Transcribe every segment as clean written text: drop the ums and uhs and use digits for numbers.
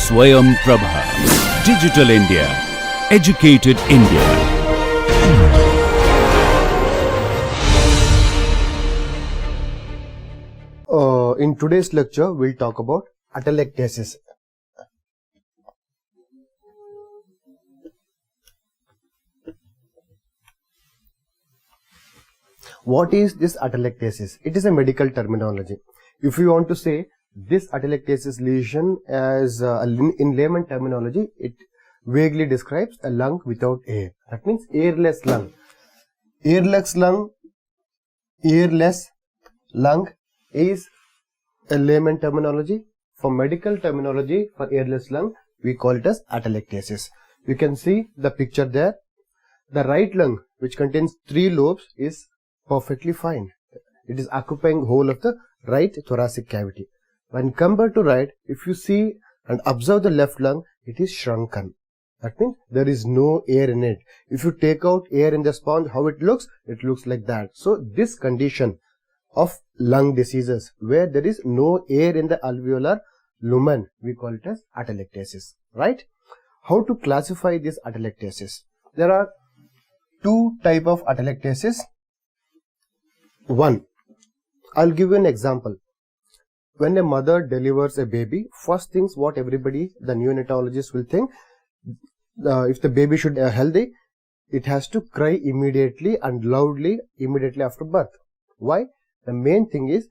Swayam Prabha. Digital India. Educated India. In today's lecture, we'll talk about atelectasis. What is this atelectasis? It is a medical terminology. If you want to say this atelectasis lesion as in layman terminology, it vaguely describes a lung without air. That means airless lung. Airless lung is a layman terminology. For medical terminology, for airless lung, we call it as atelectasis. You can see the picture there. The right lung, which contains 3 lobes, is perfectly fine. It is occupying whole of the right thoracic cavity. When compared to right, if you see and observe the left lung, it is shrunken. That means there is no air in it. If you take out air in the sponge, how it looks like that. So this condition of lung diseases where there is no air in the alveolar lumen, we call it as atelectasis, right? How to classify this atelectasis? There are 2 types of atelectasis. One, I'll give you an example. When a mother delivers a baby, first things what everybody, the neonatologists will think, if the baby should be healthy, it has to cry immediately and loudly immediately after birth. Why? The main thing is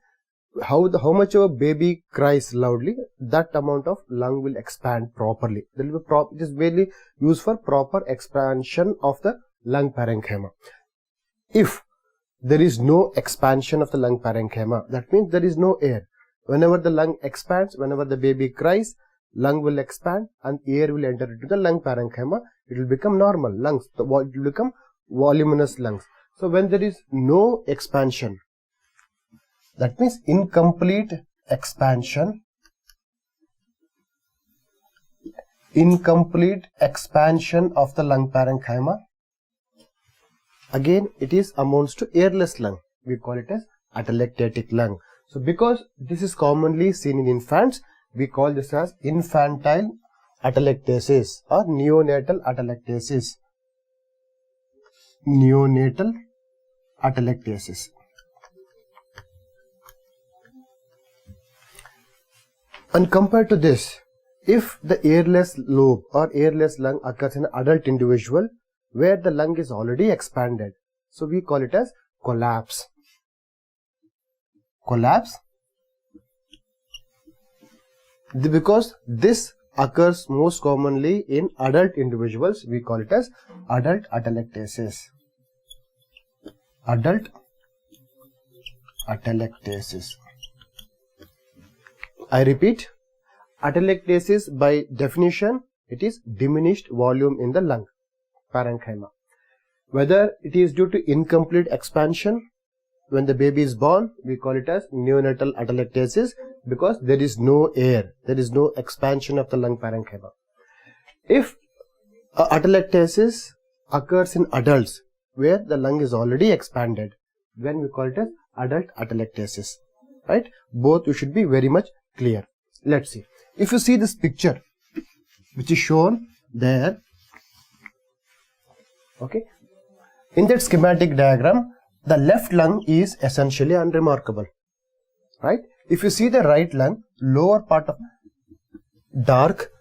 how much of a baby cries loudly, that amount of lung will expand properly. It is really used for proper expansion of the lung parenchyma. If there is no expansion of the lung parenchyma, that means there is no air. Whenever the lung expands, whenever the baby cries, lung will expand and air will enter into the lung parenchyma. It will become normal lungs. It will become voluminous lungs. So when there is no expansion, that means incomplete expansion of the lung parenchyma, again it is amounts to airless lung. We call it as atelectatic lung. So because this is commonly seen in infants, we call this as infantile atelectasis or neonatal atelectasis. Neonatal atelectasis. And compared to this, if the airless lobe or airless lung occurs in an adult individual where the lung is already expanded, so we call it as collapse. Collapse, because this occurs most commonly in adult individuals, we call it as adult atelectasis. Adult atelectasis. I repeat, atelectasis by definition, it is diminished volume in the lung parenchyma. Whether it is due to incomplete expansion when the baby is born, we call it as neonatal atelectasis because there is no air, there is no expansion of the lung parenchyma. If atelectasis occurs in adults where the lung is already expanded, then we call it as adult atelectasis, right? Both you should be very much clear. Let's see. If you see this picture which is shown there, okay, in that schematic diagram, the left lung is essentially unremarkable, right? If you see the right lung, lower part of dark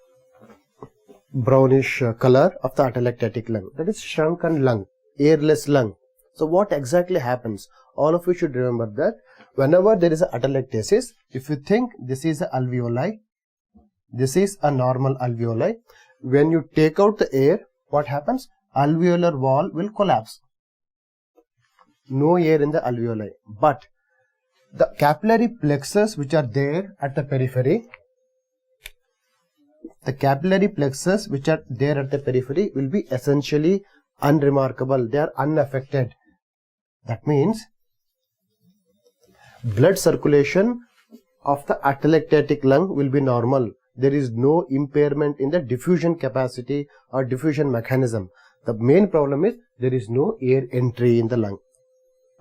brownish color of the atelectatic lung, that is shrunken lung, airless lung. So what exactly happens? All of you should remember that whenever there is a atelectasis, if you think this is a alveoli, this is a normal alveoli, when you take out the air, what happens? Alveolar wall will collapse. No air in the alveoli. But the capillary plexus which are there at the periphery, will be essentially unremarkable. They are unaffected. That means blood circulation of the atelectatic lung will be normal. There is no impairment in the diffusion capacity or diffusion mechanism. The main problem is there is no air entry in the lung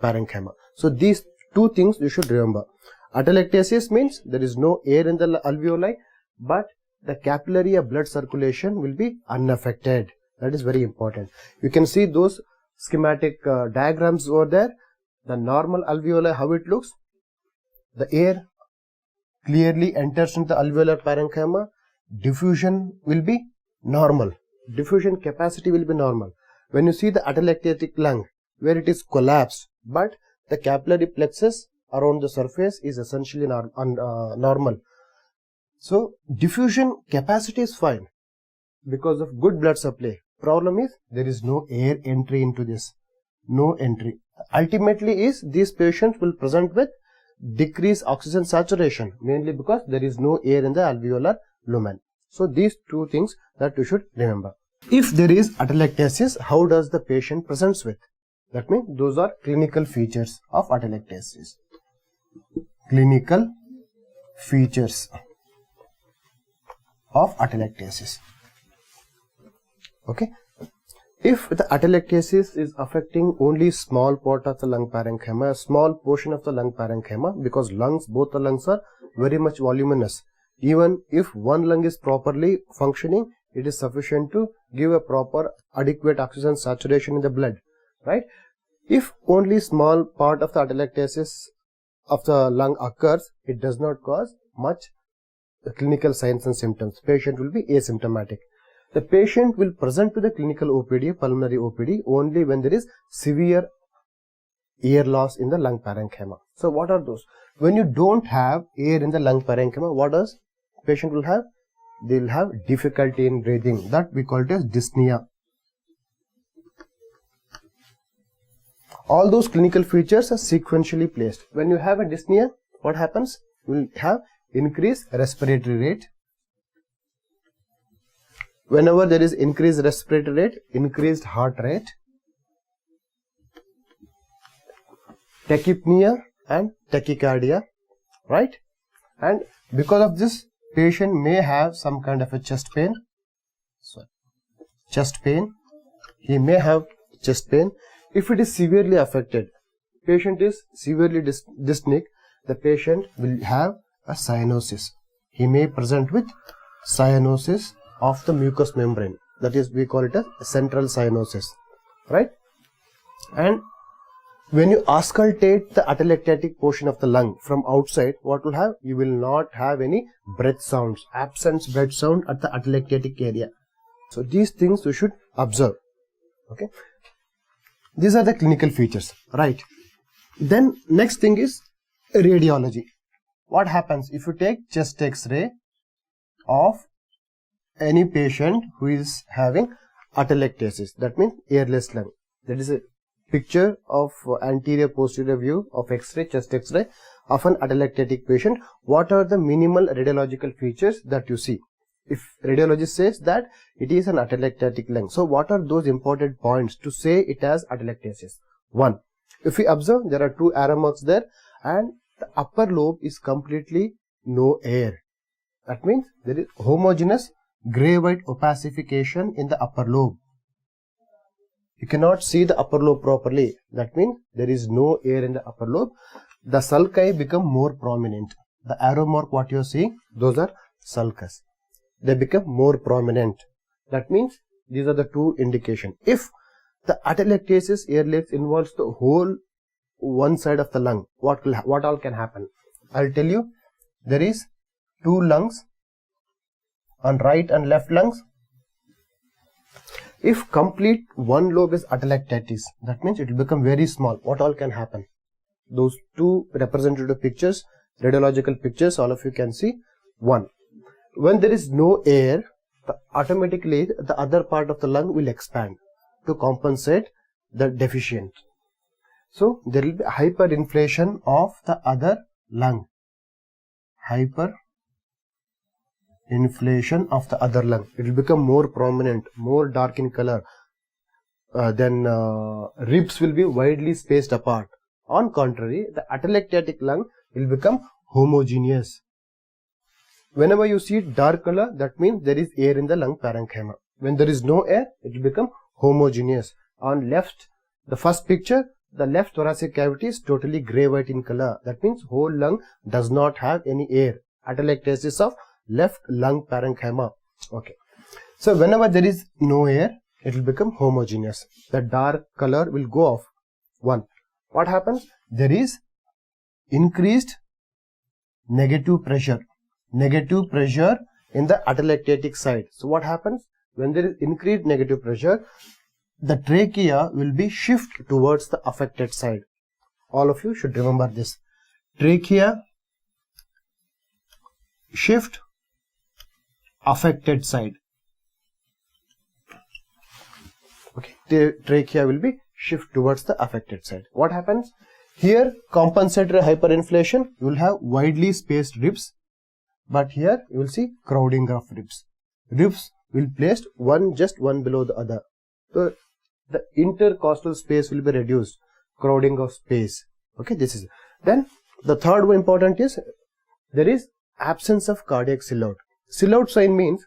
parenchyma. So these 2 things you should remember. Atelectasis means there is no air in the alveoli, but the capillary of blood circulation will be unaffected. That is very important. You can see those schematic diagrams over there. The normal alveoli, how it looks. The air clearly enters into the alveolar parenchyma. Diffusion will be normal. Diffusion capacity will be normal. When you see the atelectatic lung, where it is collapsed, but the capillary plexus around the surface is essentially normal. So diffusion capacity is fine because of good blood supply. Problem is there is no air entry into this. No entry. Ultimately is these patients will present with decreased oxygen saturation, mainly because there is no air in the alveolar lumen. So these two things that you should remember. If there is atelectasis, how does the patient presents with? That means those are clinical features of atelectasis. Clinical features of atelectasis. Okay. If the atelectasis is affecting only small part of the lung parenchyma, a small portion of the lung parenchyma, because both the lungs are very much voluminous. Even if one lung is properly functioning, it is sufficient to give a proper adequate oxygen saturation in the blood, right? If only small part of the atelectasis of the lung occurs, it does not cause much clinical signs and symptoms. Patient will be asymptomatic. The patient will present to the clinical OPD, pulmonary OPD, only when there is severe air loss in the lung parenchyma. So what are those? When you don't have air in the lung parenchyma, what does patient will have? They will have difficulty in breathing. That we call it as dyspnea. All those clinical features are sequentially placed. When you have a dyspnea, what happens? You will have increased respiratory rate. Whenever there is increased respiratory rate, increased heart rate, tachypnea and tachycardia, right? And because of this, patient may have some kind of a chest pain. He may have chest pain. If it is severely affected, patient is severely dyspneic, the patient will have a cyanosis. He may present with cyanosis of the mucous membrane. That is, we call it as central cyanosis, right? And when you auscultate the atelectatic portion of the lung from outside, what will have? You will not have any breath sounds, absence breath sound at the atelectatic area. So these things you should observe. Okay. These are the clinical features, right? Then next thing is radiology. What happens if you take chest X-ray of any patient who is having atelectasis? That means airless lung. That is a picture of anterior posterior view of X-ray, chest X-ray of an atelectatic patient. What are the minimal radiological features that you see? If radiologist says that it is an atelectatic lung, so what are those important points to say it as atelectasis? One, if we observe, there are two arrow marks there, and the upper lobe is completely no air. That means there is homogeneous gray-white opacification in the upper lobe. You cannot see the upper lobe properly. That means there is no air in the upper lobe. The sulci become more prominent. The arrow mark what you are seeing, those are sulcus. They become more prominent. That means these are the two indications. If the atelectasis airless involves the whole one side of the lung, what all can happen? I'll tell you. There is two lungs on right and left lungs. If complete one lobe is atelectasis, that means it will become very small. What all can happen? Those two representative pictures, radiological pictures, all of you can see. One, when there is no air, automatically the other part of the lung will expand to compensate the deficient. So there will be hyperinflation of the other lung. Hyperinflation of the other lung. It will become more prominent, more dark in color. Then ribs will be widely spaced apart. On contrary, the atelectatic lung will become homogeneous. Whenever you see dark color, that means there is air in the lung parenchyma. When there is no air, it will become homogeneous. On left, the first picture, the left thoracic cavity is totally grey-white in color. That means whole lung does not have any air. Atelectasis of left lung parenchyma. Okay. So whenever there is no air, it will become homogeneous. The dark color will go off. 1. What happens? There is increased negative pressure in the atelectatic side. So what happens? When there is increased negative pressure, the trachea will be shift towards the affected side. All of you should remember this. Trachea shift affected side. Okay, the trachea will be shift towards the affected side. What happens? Here, compensatory hyperinflation, you will have widely spaced ribs, but here you will see crowding of ribs. Ribs will be placed just one below the other. So the intercostal space will be reduced, crowding of space. Okay, this is. Then the third one important is there is absence of cardiac silhouette. Silhouette sign means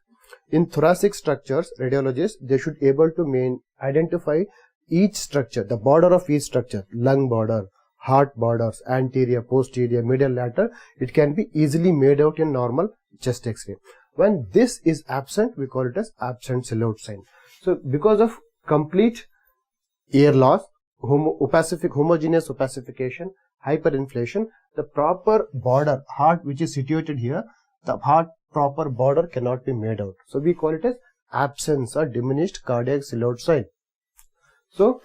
in thoracic structures, radiologists, they should able to identify each structure, the border of each structure, lung border, heart borders, anterior, posterior, medial, lateral. It can be easily made out in normal chest X-ray. When this is absent, we call it as absent silhouette sign. So because of complete air loss, homogeneous opacification, hyperinflation, the proper border, heart which is situated here, the heart proper border cannot be made out. So we call it as absence or diminished cardiac silhouette sign. So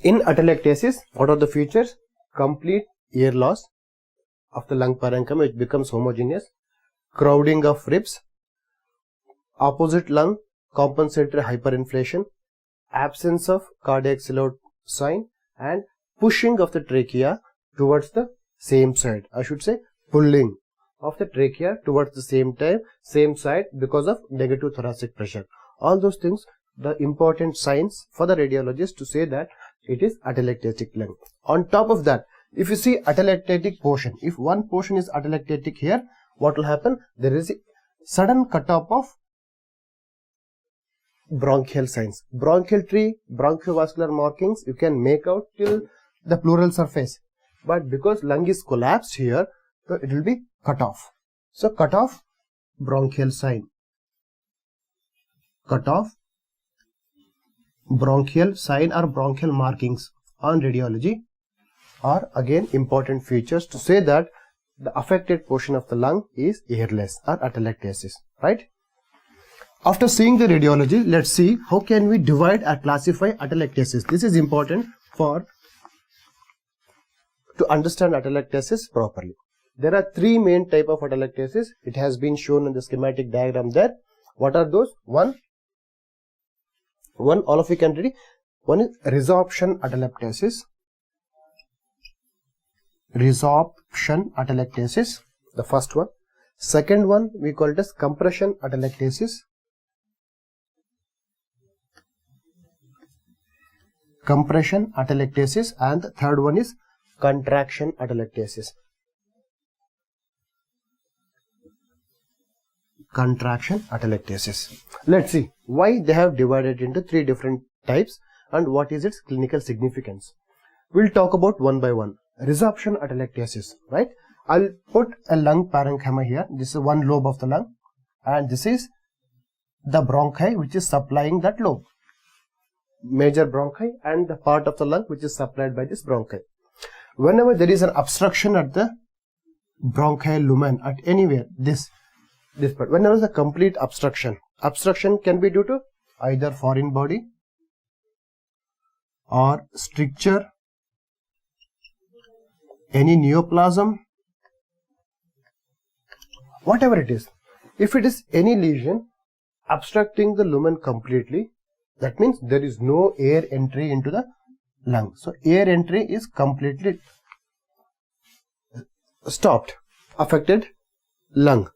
in atelectasis, what are the features? Complete air loss of the lung parenchyma, which becomes homogeneous, crowding of ribs, opposite lung compensatory hyperinflation, absence of cardiac silhouette sign, and pushing of the trachea towards the same side. I should say pulling of the trachea towards the same side because of negative thoracic pressure. All those things, the important signs for the radiologist to say that it is atelectatic lung. On top of that, if you see atelectatic portion, if one portion is atelectatic here, what will happen? There is a sudden cut-off of bronchial signs. Bronchial tree, bronchiovascular markings you can make out till the pleural surface. But because lung is collapsed here, so it will be cut off. So cut off bronchial sign. Cut off bronchial sign or bronchial markings on radiology are again important features to say that the affected portion of the lung is airless or atelectasis, right? After seeing the radiology, let's see how can we divide or classify atelectasis. This is important to understand atelectasis properly. There are three main types of atelectasis. It has been shown in the schematic diagram there. What are those? One, all of you can read. One is resorption atelectasis. Resorption atelectasis, the first one. Second one, we call it as compression atelectasis. Compression atelectasis, and the third one is contraction atelectasis. Contraction atelectasis. Let's see why they have divided into three different types and what is its clinical significance. We'll talk about one by one. Resorption atelectasis, right? I'll put a lung parenchyma here. This is one lobe of the lung, and this is the bronchi which is supplying that lobe. Major bronchi and the part of the lung which is supplied by this bronchi. Whenever there is an obstruction at the bronchial lumen at anywhere, this part, whenever there is a complete obstruction can be due to either foreign body or stricture, any neoplasm, whatever it is. If it is any lesion obstructing the lumen completely, that means there is no air entry into the lung. So air entry is completely stopped, affected lung.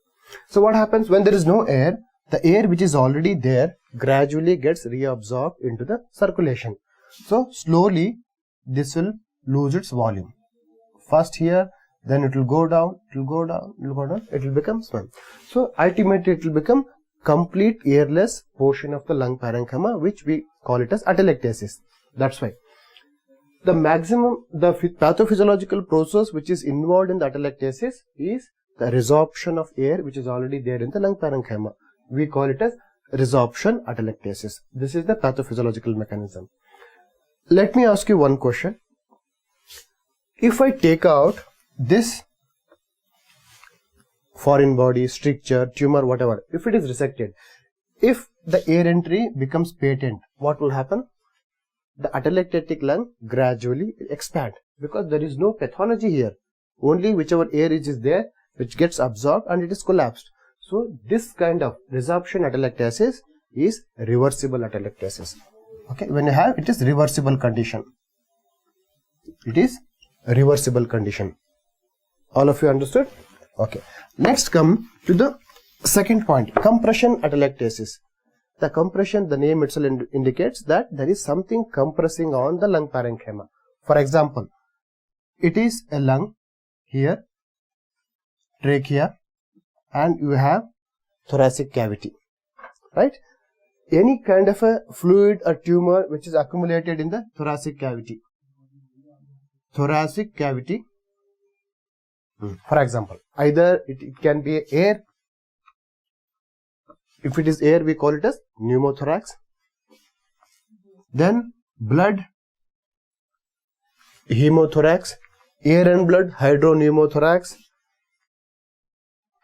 So what happens when there is no air? The air which is already there gradually gets reabsorbed into the circulation. So slowly this will lose its volume. First here, then it will go down, it will go down, it will go down, it will become small. So ultimately it will become complete airless portion of the lung parenchyma, which we call it as atelectasis. That's why the pathophysiological process which is involved in the atelectasis is the resorption of air which is already there in the lung parenchyma. We call it as resorption atelectasis. This is the pathophysiological mechanism. Let me ask you one question. If I take out this foreign body, stricture, tumor, whatever, if it is resected, if the air entry becomes patent, what will happen? The atelectatic lung gradually expand because there is no pathology here. Only whichever air is there which gets absorbed and it is collapsed. So this kind of resorption atelectasis is reversible atelectasis. Okay, when you have it is reversible condition. It is a reversible condition. All of you understood? Okay. Next come to the second point, compression atelectasis. The compression, the name itself indicates that there is something compressing on the lung parenchyma. For example, it is a lung here, trachea, and you have thoracic cavity, right? Any kind of a fluid or tumor which is accumulated in the thoracic cavity. Thoracic cavity, for example, either it can be air. If it is air, we call it as pneumothorax. Then blood, hemothorax. Air and blood, hydropneumothorax.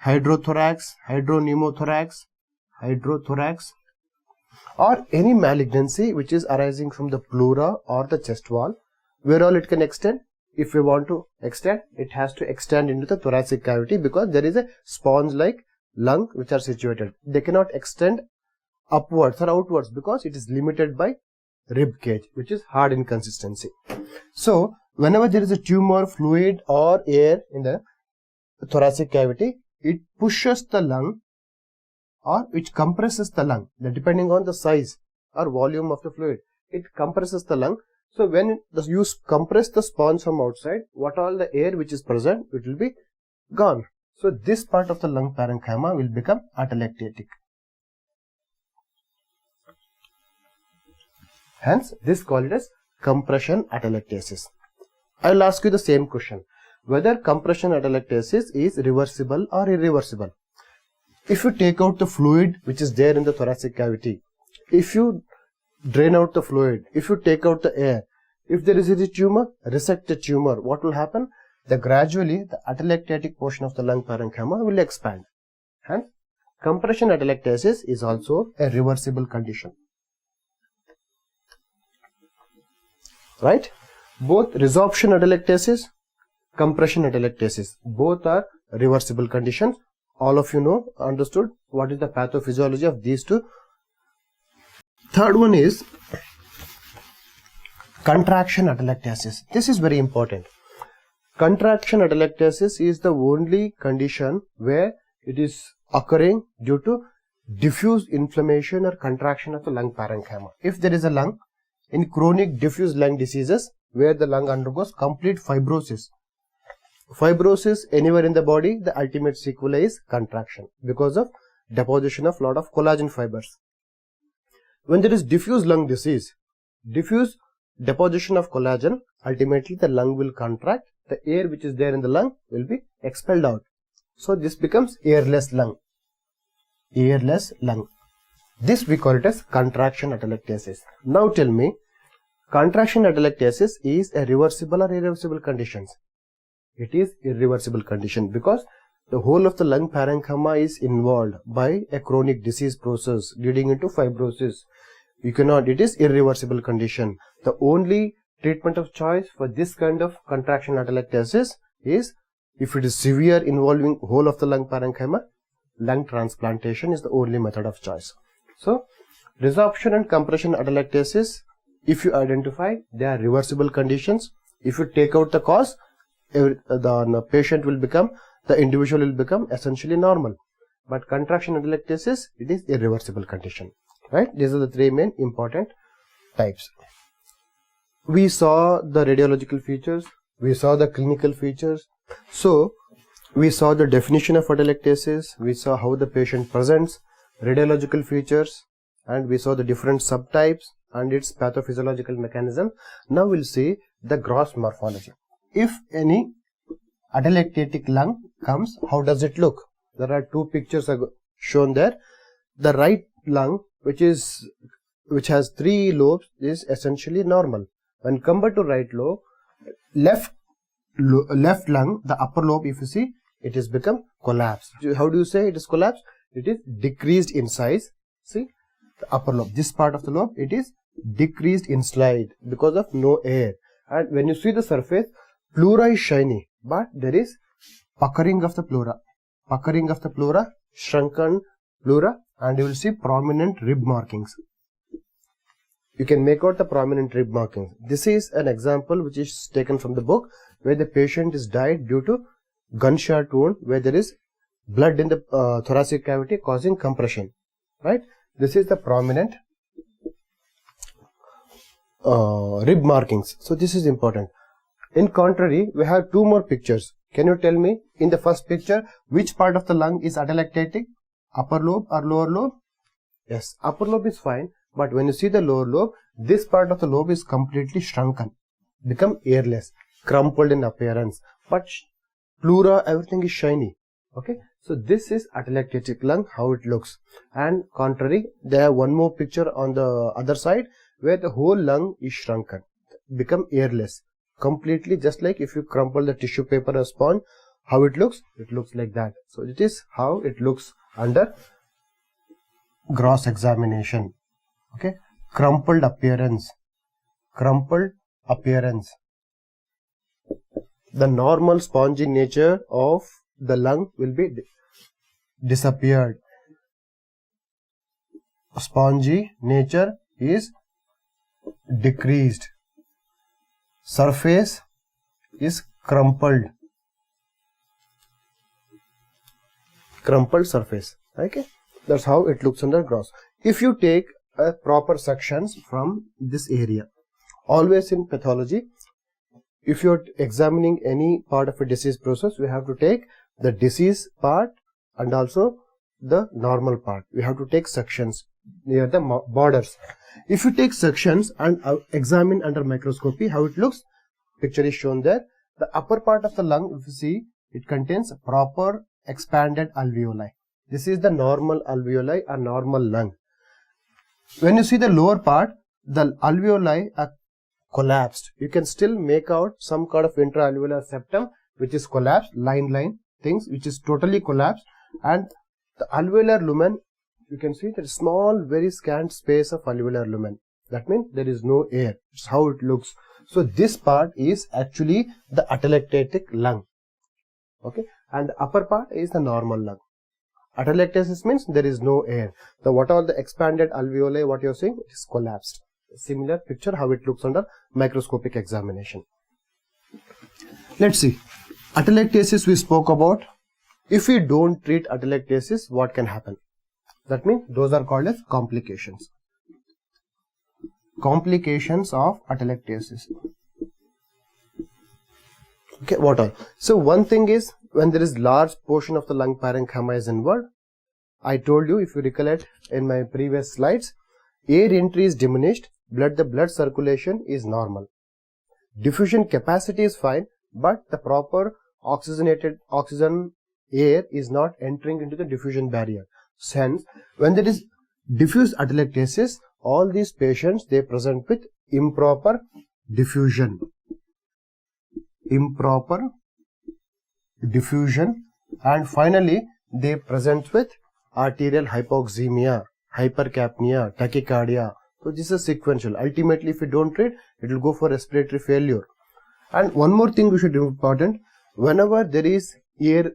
Hydrothorax, hydropneumothorax, hydrothorax. Or any malignancy which is arising from the pleura or the chest wall, where all it can extend. If we want to extend, it has to extend into the thoracic cavity because there is a sponge-like lung which are situated. They cannot extend upwards or outwards because it is limited by rib cage, which is hard in consistency. So whenever there is a tumor, fluid or air in the thoracic cavity, it pushes the lung or it compresses the lung, depending on the size or volume of the fluid. It compresses the lung. So when you compress the sponge from outside, what all the air which is present, it will be gone. So this part of the lung parenchyma will become atelectatic. Hence, this called as compression atelectasis. I will ask you the same question, whether compression atelectasis is reversible or irreversible. If you take out the fluid which is there in the thoracic cavity, if you drain out the fluid, if you take out the air, if there is a tumor, resect the tumor, what will happen? Gradually the atelectatic portion of the lung parenchyma will expand. Hence, compression atelectasis is also a reversible condition. Right? Both resorption atelectasis, compression atelectasis, both are reversible conditions. All of you know, understood what is the pathophysiology of these two. Third one is contraction atelectasis. This is very important. Contraction atelectasis is the only condition where it is occurring due to diffuse inflammation or contraction of the lung parenchyma. If there is a lung, in chronic diffuse lung diseases where the lung undergoes complete fibrosis. Fibrosis anywhere in the body, the ultimate sequel is contraction because of deposition of lot of collagen fibers. When there is diffuse lung disease, diffuse deposition of collagen, ultimately the lung will contract, the air which is there in the lung will be expelled out. So this becomes airless lung. Airless lung. This we call it as contraction atelectasis. Now tell me, contraction atelectasis is a reversible or irreversible condition? It is irreversible condition because the whole of the lung parenchyma is involved by a chronic disease process leading into fibrosis. You cannot, it is irreversible condition. The only treatment of choice for this kind of contraction atelectasis is, if it is severe involving whole of the lung parenchyma, lung transplantation is the only method of choice. So, resorption and compression atelectasis, if you identify, they are reversible conditions. If you take out the cause, the patient will become, the individual will become essentially normal. But contraction atelectasis, it is irreversible condition. Right? These are the three main important types. We saw the radiological features, we saw the clinical features. So, we saw the definition of atelectasis, we saw how the patient presents, radiological features, and we saw the different subtypes and its pathophysiological mechanism. Now we'll see the gross morphology. If any atelectatic lung comes, how does it look? There are two pictures shown there. The right lung, which has three lobes, is essentially normal. When compared to right lobe, left lung, the upper lobe, if you see, it has become collapsed. How do you say it is collapsed? It is decreased in size. See, the upper lobe, this part of the lobe, it is decreased in size because of no air. And when you see the surface, pleura is shiny, but there is puckering of the pleura, shrunken pleura, and you will see prominent rib markings. You can make out the prominent rib markings. This is an example which is taken from the book, where the patient is died due to gunshot wound, where there is blood in the thoracic cavity causing compression. Right? This is the prominent rib markings. So this is important. In contrary, we have two more pictures. Can you tell me, in the first picture, which part of the lung is atelectatic? Upper lobe or lower lobe? Yes, upper lobe is fine, but when you see the lower lobe, this part of the lobe is completely shrunken, become airless, crumpled in appearance, but pleura, everything is shiny. Okay, so this is atelectatic lung, how it looks. And contrary, they have one more picture on the other side, where the whole lung is shrunken, become airless, completely, just like if you crumple the tissue paper or sponge, how it looks like that. So it is how it looks under gross examination. Okay, crumpled appearance. The normal spongy nature of the lung will be disappeared. Spongy nature is decreased. Surface is crumpled surface. Okay, that's how it looks under gross. If you take proper sections from this area, always in pathology, if you're examining any part of a disease process, we have to take the disease part and also the normal part. We have to take sections near the borders. If you take sections and examine under microscopy, how it looks, picture is shown there. The upper part of the lung, if you see, it contains proper expanded alveoli. This is the normal alveoli, a normal lung. When you see the lower part, the alveoli are collapsed. You can still make out some kind of intraalveolar septum which is collapsed, line things which is totally collapsed, and the alveolar lumen, you can see there is small, very scant space of alveolar lumen. That means there is no air. It's how it looks. So this part is actually the atelectatic lung. Okay, and the upper part is the normal lung. Atelectasis means there is no air. So what are the expanded alveoli, what you are seeing, it is collapsed. Similar picture how it looks under microscopic examination. Let's see. Atelectasis we spoke about. If we don't treat atelectasis, what can happen? That means those are called as complications. Complications of atelectasis. Okay, what are? So one thing is, when there is large portion of the lung parenchyma is involved, I told you, if you recollect in my previous slides, air entry is diminished, the blood circulation is normal. Diffusion capacity is fine, but the proper oxygenated oxygen air is not entering into the diffusion barrier. Hence, when there is diffuse atelectasis, all these patients, they present with improper diffusion. And finally they present with arterial hypoxemia, hypercapnia, tachycardia. So this is sequential. Ultimately, if you don't treat, it will go for respiratory failure. And one more thing we should do important, whenever there is air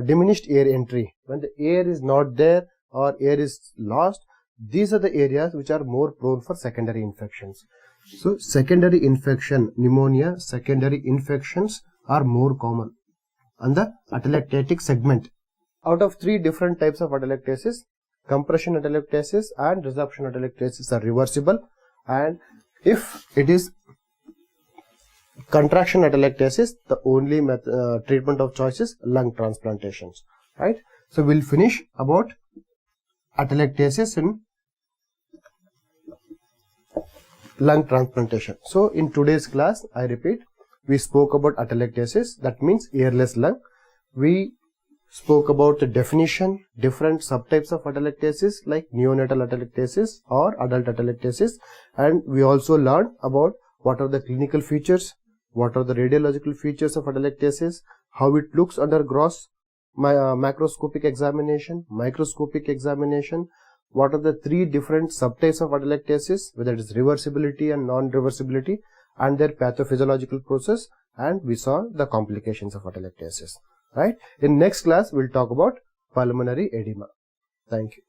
diminished air entry, when the air is not there or air is lost, these are the areas which are more prone for secondary infections. So secondary infection, pneumonia, secondary infections are more common on the atelectatic segment. Out of three different types of atelectasis, compression atelectasis and resorption atelectasis are reversible, and if it is contraction atelectasis, the only treatment of choice is lung transplantations. Right? So we'll finish about atelectasis in lung transplantation. So in today's class, I repeat, we spoke about atelectasis, that means airless lung. We spoke about the definition, different subtypes of atelectasis like neonatal atelectasis or adult atelectasis, and we also learned about what are the clinical features, what are the radiological features of atelectasis, how it looks under gross macroscopic examination, microscopic examination, what are the three different subtypes of atelectasis, whether it is reversibility and non-reversibility, and their pathophysiological process, and we saw the complications of atelectasis. Right? In next class, we'll talk about pulmonary edema. Thank you.